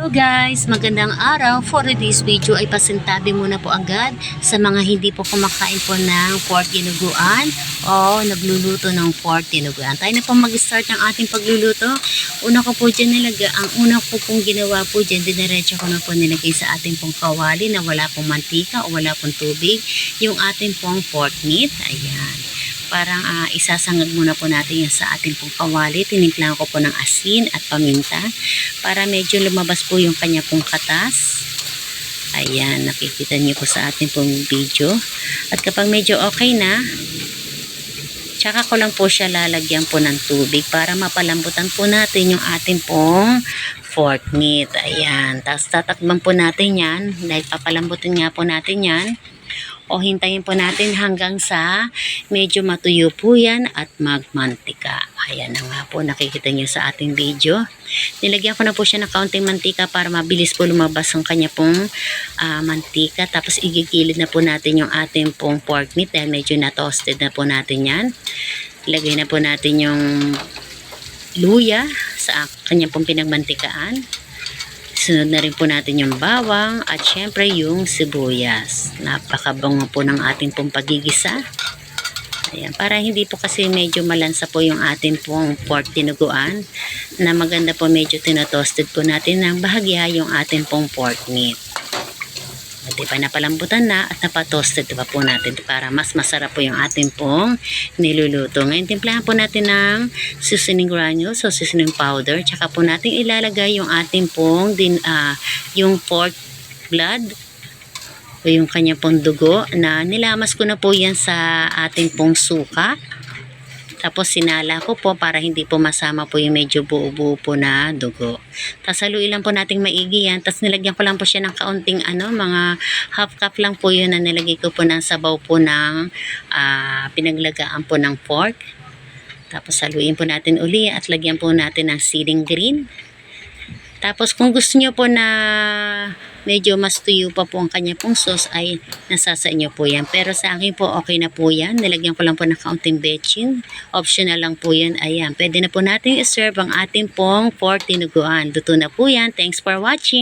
Hello guys, magandang araw. For this video ay pasintabi muna po agad sa mga hindi po kumakain po ng pork dinuguan o nagluluto ng pork dinuguan. Tayo na po mag-start ng ating pagluluto. Una ko po dyan nilagay, ang una ko pong ginawa po dyan, diniretso ko na po nilagay sa ating pong kawali na wala pong mantika o wala pong tubig. Yung ating pong pork meat, ayan. Parang isasangag muna po natin yan sa ating pong kawali. Tinimplan ko po ng asin at paminta para medyo lumabas po yung kanya pong katas. Ayan, nakikita niyo po sa ating pong video. At kapag medyo okay na, tsaka ko lang po siya lalagyan po ng tubig para mapalambutan po natin yung ating pong pork meat. Ayan, tapos tatakban po natin yan dahil papalambutin nga po natin yan. O hintayin po natin hanggang sa medyo matuyo po yan at magmantika. Ayan na nga po, nakikita nyo sa ating video. Nilagyan ko na po siya ng kaunting mantika para mabilis po lumabas ang kanya pong mantika. Tapos igigilid na po natin yung ating pong pork meat dahil medyo na-toasted na po natin yan. Ilagay na po natin yung luya sa kanya pong pinagmantikaan. Sunod na rin po natin yung bawang at syempre yung sibuyas. Napakabango po ng ating pong pagigisa. Ayan, para hindi po kasi medyo malansa po yung ating pong pork dinuguan, na maganda po medyo tinatoasted po natin ng bahagya yung ating pong pork meat. At diba napalambutan na at napatoasted pa po natin para mas masarap po yung ating pong niluluto. Ngayon timplahan po natin ng seasoning granules o seasoning powder. Tsaka po natin ilalagay yung ating pong yung pork blood o yung kanya pong dugo na nilamas ko na po yan sa ating pong suka. Tapos sinala ko po para hindi po masama po yung medyo buo-buo po na dugo. Tapos haluin lang po nating maigi yan. Tapos nilagyan ko lang po siya ng kaunting mga half cup lang po yun na nilagay ko po ng sabaw po ng pinaglagaan po ng pork. Tapos haluin po natin uli at lagyan po natin ng siling green. Tapos kung gusto nyo po na medyo mas tuyo pa po ang kanya pong sauce ay nasa sa inyo po yan. Pero sa akin po okay na po yan. Nilagyan ko lang po ng kaunting betchin. Optional lang po yan. Ayan. Pwede na po natin i-serve ang ating pong pork dinuguan. Luto na po yan. Thanks for watching.